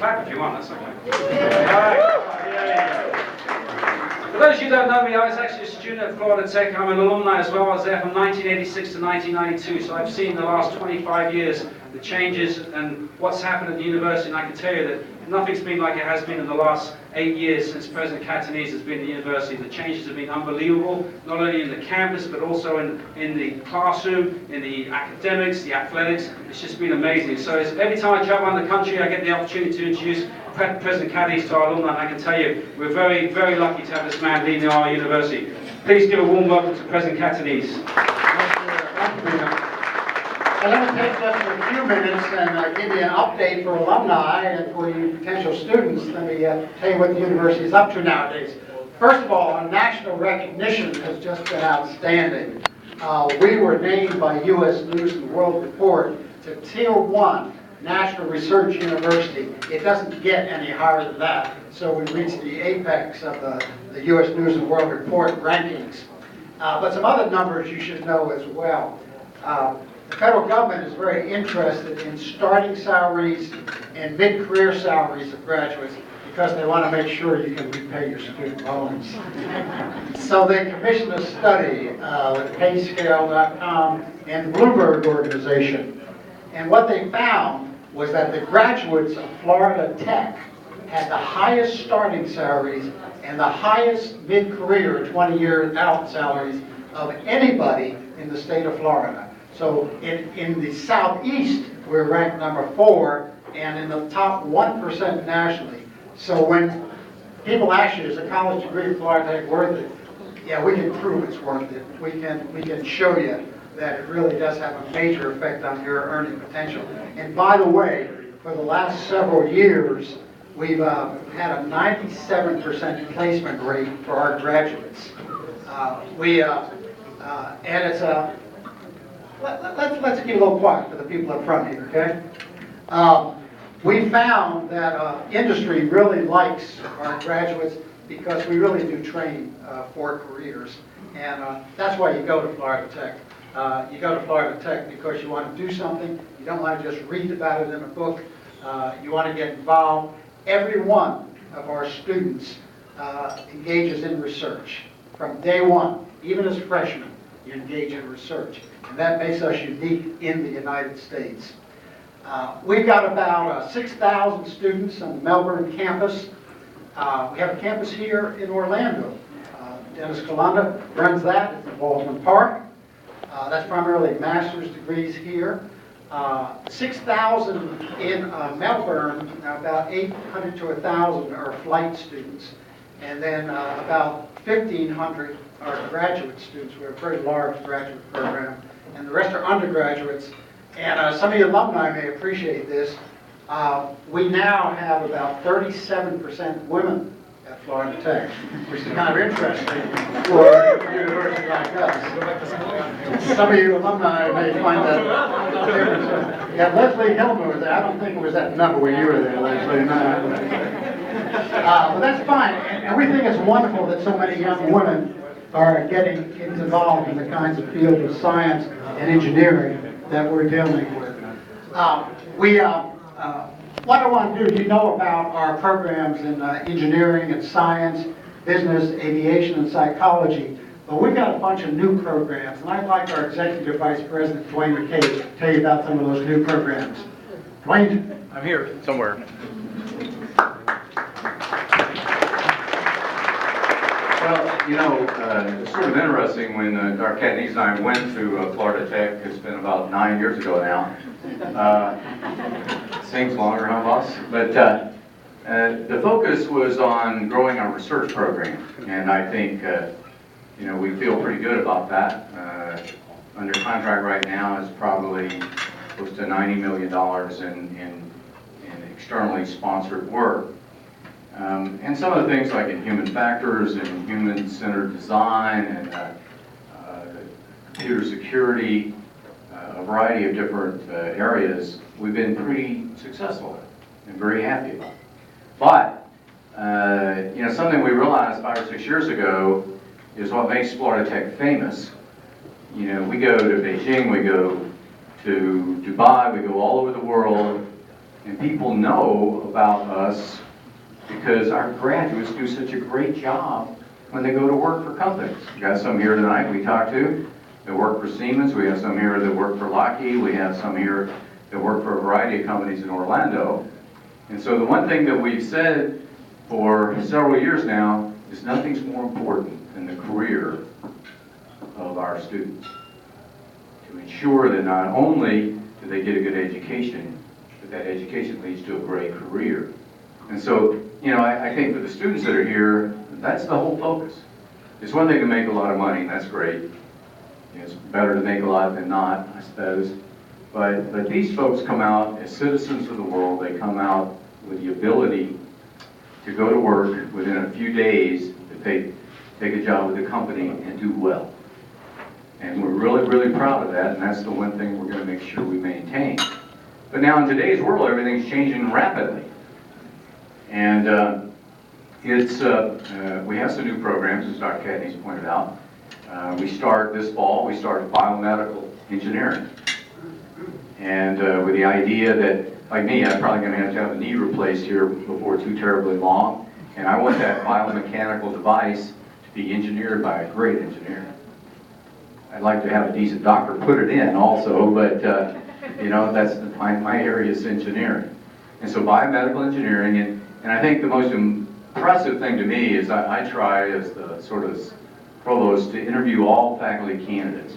Clap if you want, that's okay. For those of you who don't know me, I was actually a student at Florida Tech. I'm an alumni as well. I was there from 1986 to 1992, so I've seen the last 25 years the changes and what's happened at the university, and I can tell you that nothing's been like it has been in the last 8 years since President Catanese has been at the university. The changes have been unbelievable, not only in the campus, but also in the classroom, in the academics, the athletics. It's just been amazing. So every time I travel around the country, I get the opportunity to introduce President Catanese to our alumni, and I can tell you, we're very, very lucky to have this man leading our university. Please give a warm welcome to President Catanese. Well, let me take just a few minutes and give you an update for alumni and for you potential students. Let me tell you what the university is up to nowadays. First of all, our national recognition has just been outstanding. We were named by U.S. News and World Report to Tier 1 National Research University. It doesn't get any higher than that. So we reached the apex of the U.S. News and World Report rankings. But some other numbers you should know as well. The federal government is very interested in starting salaries and mid-career salaries of graduates because they want to make sure you can repay your student loans. So they commissioned a study with Payscale.com and the Bloomberg organization. And what they found was that the graduates of Florida Tech had the highest starting salaries and the highest mid-career 20-year out salaries of anybody in the state of Florida. So in the Southeast, we're ranked number 4 and in the top 1% nationally. So when people ask you, is a college degree at Florida Tech worth it? Yeah, we can prove it's worth it. We can show you that it really does have a major effect on your earning potential. And by the way, for the last several years, we've had a 97% placement rate for our graduates. And it's a let's keep a little quiet for the people up front here, okay? We found that industry really likes our graduates because we really do train for careers. And that's why you go to Florida Tech. You go to Florida Tech because you want to do something. You don't want to just read about it in a book. You want to get involved. Every one of our students engages in research. From day one, even as freshmen, you engage in research. And that makes us unique in the United States. We've got about 6,000 students on the Melbourne campus. We have a campus here in Orlando. Dennis Kalanda runs that at the Baldwin Park. That's primarily master's degrees here. 6,000 in Melbourne, about 800 to 1,000 are flight students. And then about 1,500 are graduate students. We have a very large graduate program. And the rest are undergraduates. And some of you alumni may appreciate this. We now have about 37% women at Florida Tech, which is kind of interesting for a university like us. Some of you alumni may find that different. Yeah, Leslie Hilmer was there. I don't think it was that number when you were there, Leslie. But that's fine. And we think it's wonderful that so many young women are getting involved in the kinds of fields of science and engineering that we're dealing with. What I want to do, you know about our programs in engineering and science, business, aviation, and psychology, but we've got a bunch of new programs, and I'd like our Executive Vice President, Dwayne McKay, to tell you about some of those new programs. Dwayne? I'm here somewhere. Well, you know, it's sort of interesting when Dr. Catanese and I went to Florida Tech. It's been about 9 years ago now. Seems longer, huh, boss? But the focus was on growing our research program, and I think you know, we feel pretty good about that. Under contract right now is probably close to $90 million in externally sponsored work. And some of the things like in human factors and human-centered design and computer security, a variety of different areas, we've been pretty successful and very happy about. But, you know, something we realized 5 or 6 years ago is what makes Florida Tech famous. You know, we go to Beijing, we go to Dubai, we go all over the world, And people know about us because our graduates do such a great job when they go to work for companies. We got some here tonight we talked to that work for Siemens. We have some here that work for Lockheed. We have some here that work for a variety of companies in Orlando. And so the one thing that we've said for several years now is nothing's more important than the career of our students. To ensure that not only do they get a good education, but that education leads to a great career. And so, you know, I think for the students that are here, that's the whole focus. It's one thing to make a lot of money, and that's great. It's better to make a lot than not, I suppose. But these folks come out as citizens of the world. They come out with the ability to go to work within a few days to take a job with the company and do well. And we're really, really proud of that, and that's the one thing we're going to make sure we maintain. But now in today's world, everything's changing rapidly. And we have some new programs, as Dr. Cadney's pointed out. We start this fall, we start biomedical engineering. And with the idea that, like me, I'm probably going to have a knee replaced here before too terribly long. And I want that biomechanical device to be engineered by a great engineer. I'd like to have a decent doctor put it in also, but you know, that's my area is engineering. And so biomedical engineering, and I think the most impressive thing to me is I try as the sort of provost to interview all faculty candidates.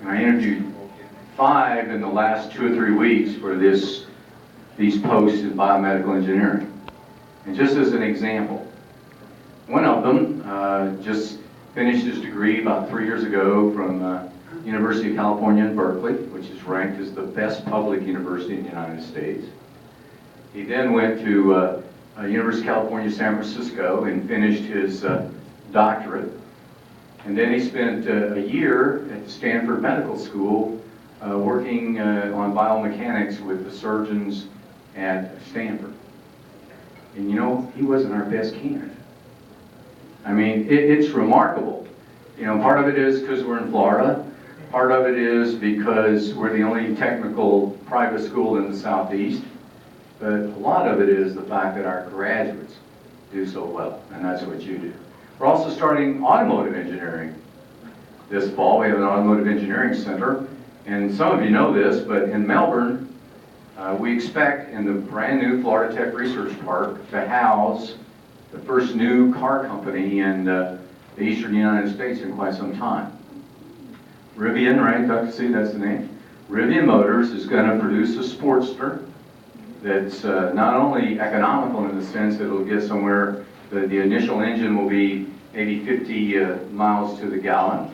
And I interviewed 5 in the last 2 or 3 weeks for these posts in biomedical engineering. And just as an example, one of them just finished his degree about 3 years ago from University of California in Berkeley, which is ranked as the best public university in the United States. He then went to University of California, San Francisco, and finished his doctorate. And then he spent a year at the Stanford Medical School working on biomechanics with the surgeons at Stanford. And you know, he wasn't our best candidate. I mean, it's remarkable. You know, part of it is because we're in Florida. Part of it is because we're the only technical private school in the Southeast. But a lot of it is the fact that our graduates do so well, and that's what you do. We're also starting automotive engineering this fall. We have an automotive engineering center, and some of you know this, but in Melbourne, we expect in the brand new Florida Tech Research Park to house the first new car company in the eastern United States in quite some time. Rivian, right, Dr. C, that's the name? Rivian Motors is going to produce a Sportster that's not only economical in the sense that it'll get somewhere, the initial engine will be maybe 50 miles to the gallon.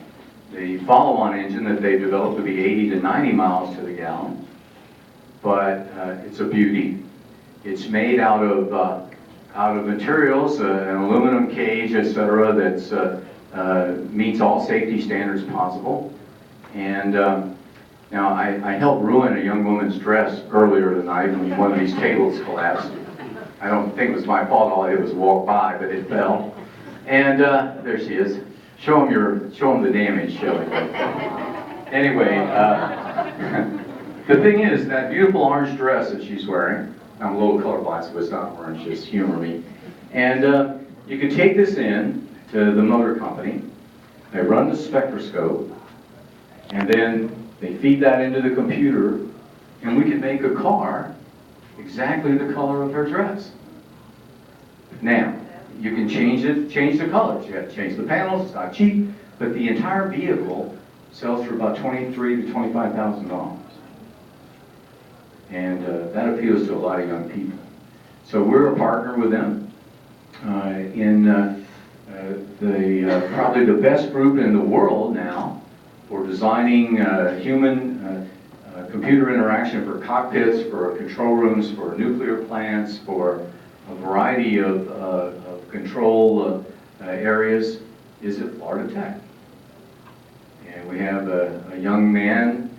The follow-on engine that they developed will be 80 to 90 miles to the gallon. But it's a beauty. It's made out of materials, an aluminum cage, etc., that meets all safety standards possible. And now I helped ruin a young woman's dress earlier tonight when one of these tables collapsed. I don't think it was my fault. All I did was walk by, but it fell. And there she is. Show them the damage, shall we? Anyway, the thing is, that beautiful orange dress that she's wearing, I'm a little colorblind, so it's not orange, just humor me. And you can take this in to the motor company. They run the spectroscope, and then they feed that into the computer, and we can make a car exactly the color of her dress. Now, you can change the colors. You have to change the panels. It's not cheap, but the entire vehicle sells for about $23,000 to $25,000. And that appeals to a lot of young people. So we're a partner with them in probably the best group in the world now for designing human computer interaction for cockpits, for control rooms, for nuclear plants, for a variety of control areas is at Florida Tech. And we have a young man.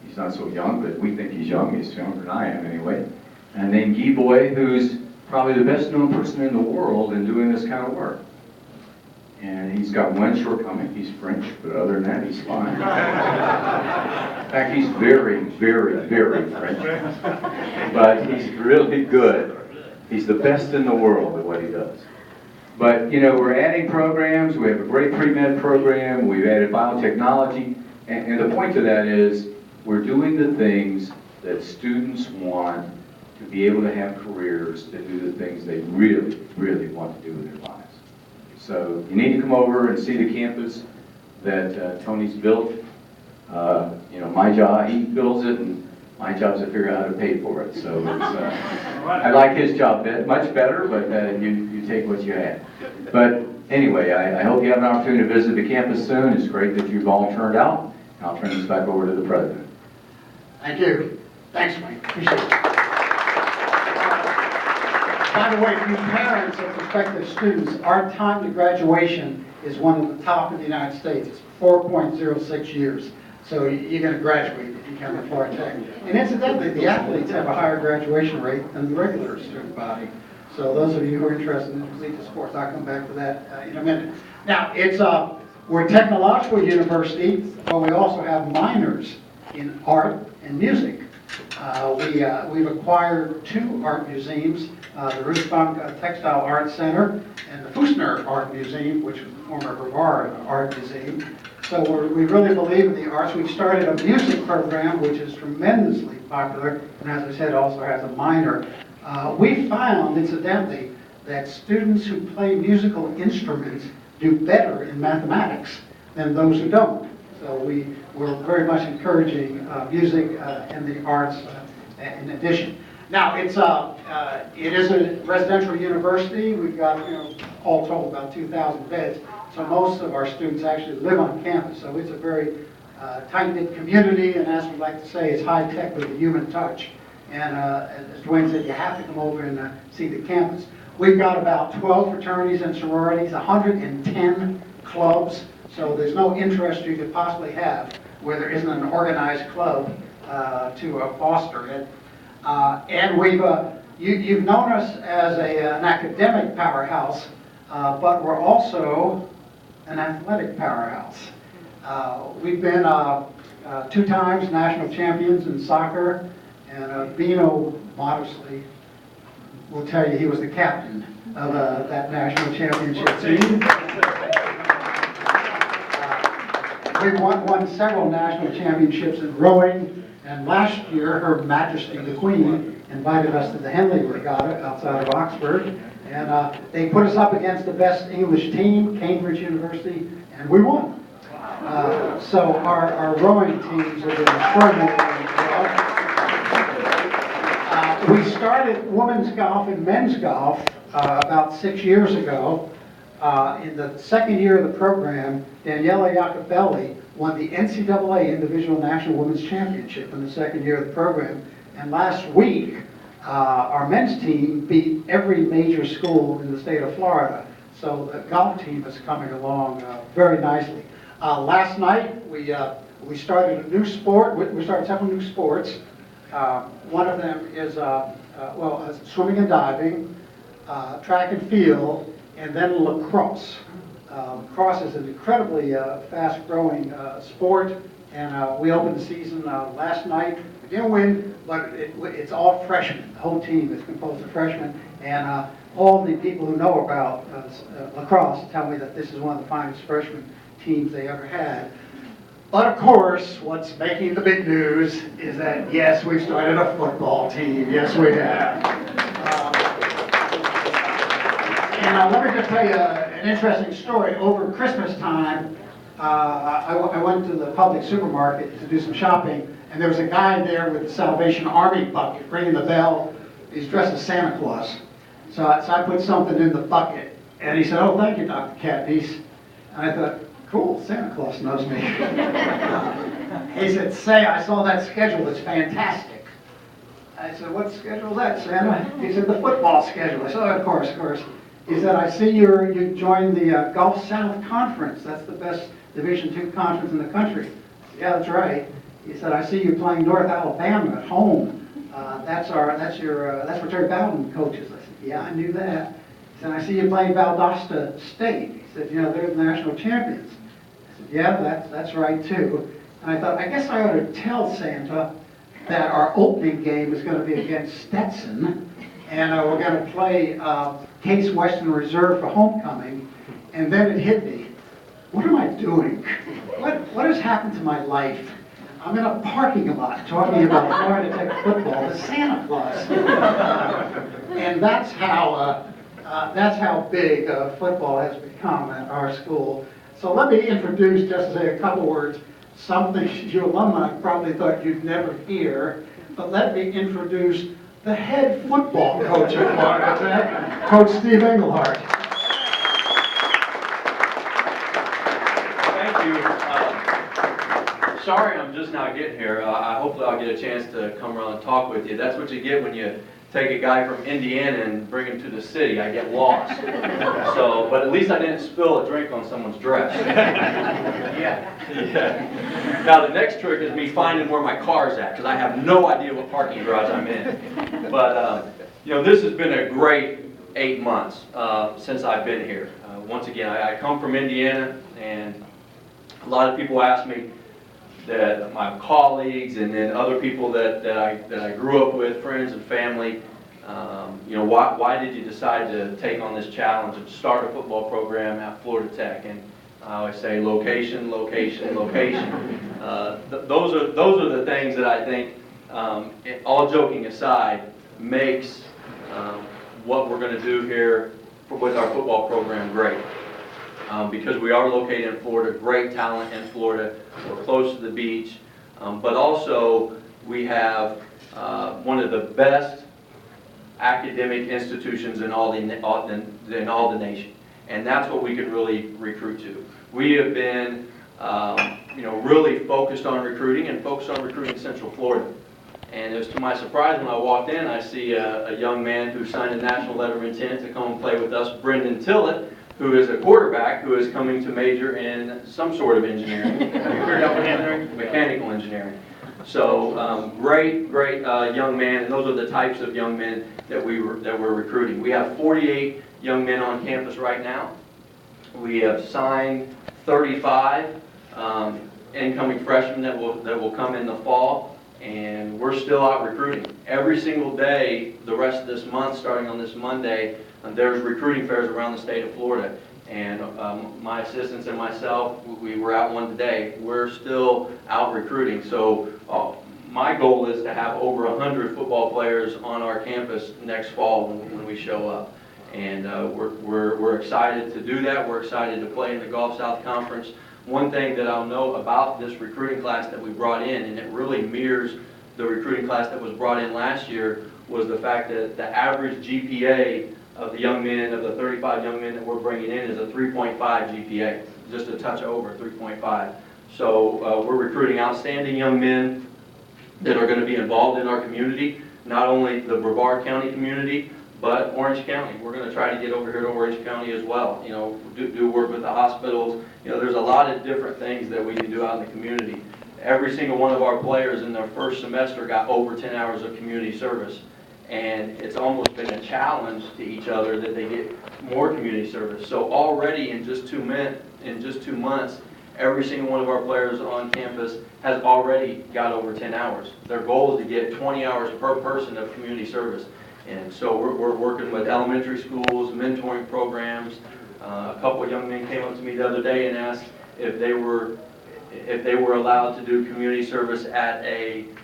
He's not so young, but we think he's young. He's younger than I am anyway. And named Guy Boy, who's probably the best known person in the world in doing this kind of work. And he's got one shortcoming, he's French, but other than that, he's fine. In fact, he's very, very, very French. But he's really good. He's the best in the world at what he does. But, you know, we're adding programs. We have a great pre-med program. We've added biotechnology. And the point to that is we're doing the things that students want to be able to have careers that do the things they really, really want to do in their lives. So you need to come over and see the campus that Tony's built. You know, my job, he builds it, and my job's to figure out how to pay for it. So it's, I like his job much better, but you take what you have. But anyway, I hope you have an opportunity to visit the campus soon. It's great that you've all turned out. And I'll turn this back over to the president. Thank you. Thanks, Mike. Appreciate it. By the way, you parents of prospective students, our time to graduation is one of the top in the United States. It's 4.06 years. So you're going to graduate if you come to Florida Tech. And incidentally, the athletes have a higher graduation rate than the regular student body. So those of you who are interested in collegiate sports, I'll come back to that in a minute. Now, we're a technological university, but we also have minors in art and music. We've acquired 2 art museums, the Rusbank Textile Art Center and the Fusner Art Museum, which was the former Brevard Art Museum. So we really believe in the arts. We've started a music program, which is tremendously popular, and as I said, also has a minor. We found, incidentally, that students who play musical instruments do better in mathematics than those who don't. So we're very much encouraging music and the arts in addition. Now, it is a residential university. We've got, all told, about 2,000 beds. So most of our students actually live on campus. So it's a very tight-knit community, and as we like to say, it's high-tech with a human touch. And as Dwayne said, you have to come over and see the campus. We've got about 12 fraternities and sororities, 110 clubs. So there's no interest you could possibly have where there isn't an organized club to foster it. And you've known us as an academic powerhouse, but we're also an athletic powerhouse. We've been 2 times national champions in soccer, and Bino modestly will tell you he was the captain of that national championship team. We've won several national championships in rowing, and last year Her Majesty the Queen invited us to the Henley Regatta outside of Oxford, and they put us up against the best English team, Cambridge University, and we won. So our rowing teams have been extraordinary. We started women's golf and men's golf about 6 years ago. In the second year of the program, Daniela Iacobelli won the NCAA Individual National Women's Championship in the second year of the program. And last week, our men's team beat every major school in the state of Florida. So the golf team is coming along very nicely. Last night, we started a new sport. We started several new sports. One of them is swimming and diving, track and field, and then lacrosse. Lacrosse is an incredibly fast-growing sport, and we opened the season last night. We didn't win, but it's all freshmen. The whole team is composed of freshmen, and all the people who know about lacrosse tell me that this is one of the finest freshman teams they ever had. But of course, what's making the big news is that, yes, we've started a football team. Yes, we have. And let me just tell you an interesting story. Over Christmas time, I went to the public supermarket to do some shopping, and there was a guy there with the Salvation Army bucket ringing the bell. He's dressed as Santa Claus. So I put something in the bucket, and he said, "Oh, thank you, Dr. Katniss." And I thought, cool, Santa Claus knows me. He said, "Say, I saw that schedule, it's fantastic." I said, "What schedule is that, Santa?" He said, "The football schedule." I said, "Oh, of course, of course." He said, "I see you joined the Gulf South Conference. That's the best Division II conference in the country." I said, "Yeah, that's right." He said, "I see you playing North Alabama at home. That's where Terry Bowden coaches." I said, "Yeah, I knew that." He said, I see you played Valdosta State. He said, you know, they're the national champions. I said, yeah, that's right too. And I thought, I guess I ought to tell Santa that our opening game is going to be against Stetson, and we're going to play Case Western Reserve for homecoming. And then it hit me. What am I doing? What has happened to my life? I'm in a parking lot talking about Florida Tech football to Santa Claus. And that's how big football has become at our school. So let me introduce, just to say a couple words, something you alumni probably thought you'd never hear, but let me introduce the head football coach at Florida Tech, Coach Steve Engelhardt. Thank you. Sorry I'm just now getting here. Hopefully I'll get a chance to come around and talk with you. That's what you get when you take a guy from Indiana and bring him to the city. I get lost. So, but at least I didn't spill a drink on someone's dress. Yeah. Now the next trick is me finding where my car's at, because I have no idea what parking garage I'm in. But you know, this has been a great 8 months since I've been here. Once again, I come from Indiana, and a lot of people ask me, that my colleagues and then other people that I grew up with, friends and family, you know, why did you decide to take on this challenge and start a football program at Florida Tech? And I always say location, location, location. Those are the things that I think, all joking aside, makes what we're going to do here with our football program great. Because we are located in Florida, great talent in Florida, we're close to the beach, but also we have one of the best academic institutions in all the nation, and that's what we can really recruit to. We have been, you know, really focused on recruiting and focused on recruiting Central Florida. And it was to my surprise when I walked in, I see a young man who signed a national letter of intent to come and play with us, Brendan Tillett, who is a quarterback who is coming to major in some sort of engineering. Have you heard of engineering? Mechanical engineering. So great young man, and those are the types of young men that we're recruiting. We have 48 young men on campus right now. We have signed 35 incoming freshmen that will come in the fall, and we're still out recruiting. Every single day, the rest of this month, starting on this Monday, there's recruiting fairs around the state of Florida, and my assistants and myself, we were out one today. We're still out recruiting, so my goal is to have over 100 football players on our campus next fall when we show up, and we're excited to do that. We're excited to play in the Gulf South Conference. One thing that I'll note about this recruiting class that we brought in, and it really mirrors the recruiting class that was brought in last year, was the fact that the average GPA of the young men, of the 35 young men that we're bringing in, is a 3.5 GPA, just a touch over 3.5. So we're recruiting outstanding young men that are going to be involved in our community, not only the Brevard County community, but Orange County. We're going to try to get over here to Orange County as well. You know, do work with the hospitals. You know, there's a lot of different things that we can do out in the community. Every single one of our players in their first semester got over 10 hours of community service. And it's almost been a challenge to each other that they get more community service. So already in just 2 months, every single one of our players on campus has already got over 10 hours. Their goal is to get 20 hours per person of community service. And so we're working with elementary schools, mentoring programs. A couple of young men came up to me the other day and asked if they were allowed to do community service at an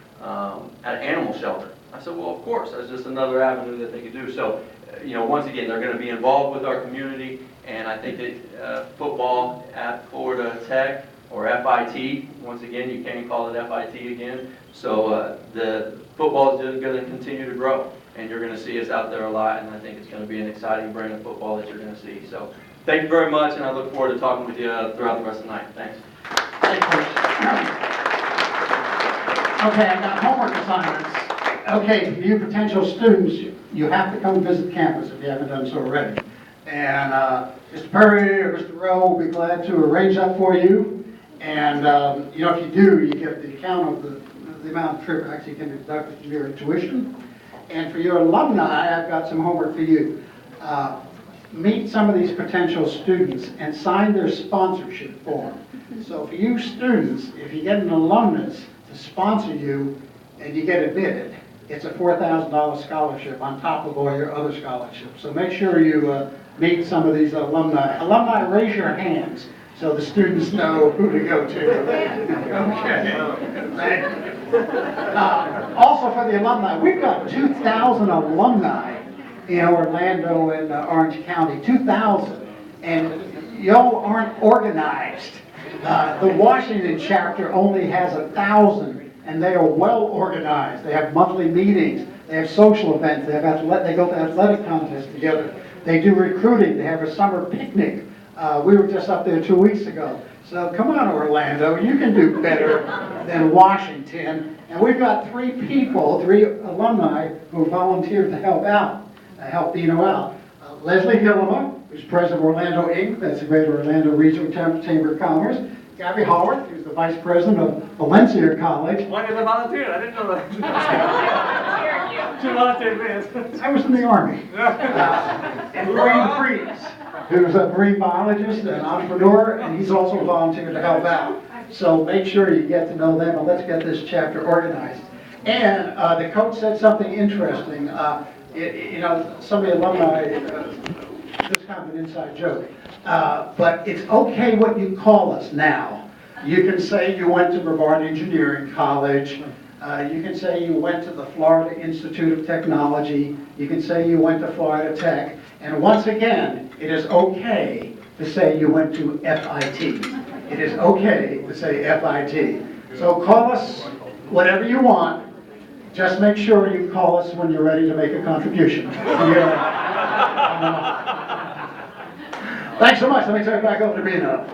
animal shelter. I said, well, of course, that's just another avenue that they could do. So, you know, once again, they're going to be involved with our community, and I think that football at Florida Tech, or FIT, once again, you can't call it FIT again. So the football is just going to continue to grow, and you're going to see us out there a lot, and I think it's going to be an exciting brand of football that you're going to see. So thank you very much, and I look forward to talking with you throughout the rest of the night. Thanks. Thanks, Coach. Okay, I got homework assignments. Okay, for you potential students, you have to come visit campus if you haven't done so already. And Mr. Perry or Mr. Rowe will be glad to arrange that for you. And you know, if you do, you get the account of the amount of trip actually can be deducted from your tuition. And for your alumni, I've got some homework for you. meet some of these potential students and sign their sponsorship form. So for you students, if you get an alumnus to sponsor you and you get admitted, it's a $4,000 scholarship on top of all your other scholarships. So make sure you meet some of these alumni. Alumni, raise your hands so the students know who to go to. Okay. Thank you. Also for the alumni, we've got 2,000 alumni in Orlando and Orange County, 2,000. And y'all aren't organized. The Washington chapter only has 1,000. And they are well organized. They have monthly meetings. They have social events. They go to athletic contests together. They do recruiting. They have a summer picnic. We were just up there 2 weeks ago. So come on, Orlando. You can do better than Washington. And we've got 3 alumni who volunteered to help out, help Dino out. Leslie Hillema, who's president of Orlando Inc., that's the Greater Orlando Regional Chamber of Commerce. Gabby Howard, who's the vice president of Valencia College. Why did I volunteer? I didn't know that. She volunteered me. I was in the Army. And Wayne Freeze, who's a marine biologist and entrepreneur, and he's also volunteered to help out. So make sure you get to know them, and let's get this chapter organized. And the coach said something interesting. Some of the alumni, this is kind of an inside joke. But it's okay what you call us now. You can say you went to Brevard Engineering College. You can say you went to the Florida Institute of Technology. You can say you went to Florida Tech. And once again, it is okay to say you went to FIT. It is okay to say FIT. So call us whatever you want. Just make sure you call us when you're ready to make a contribution. Thanks so much. Let me turn it back over to Bino.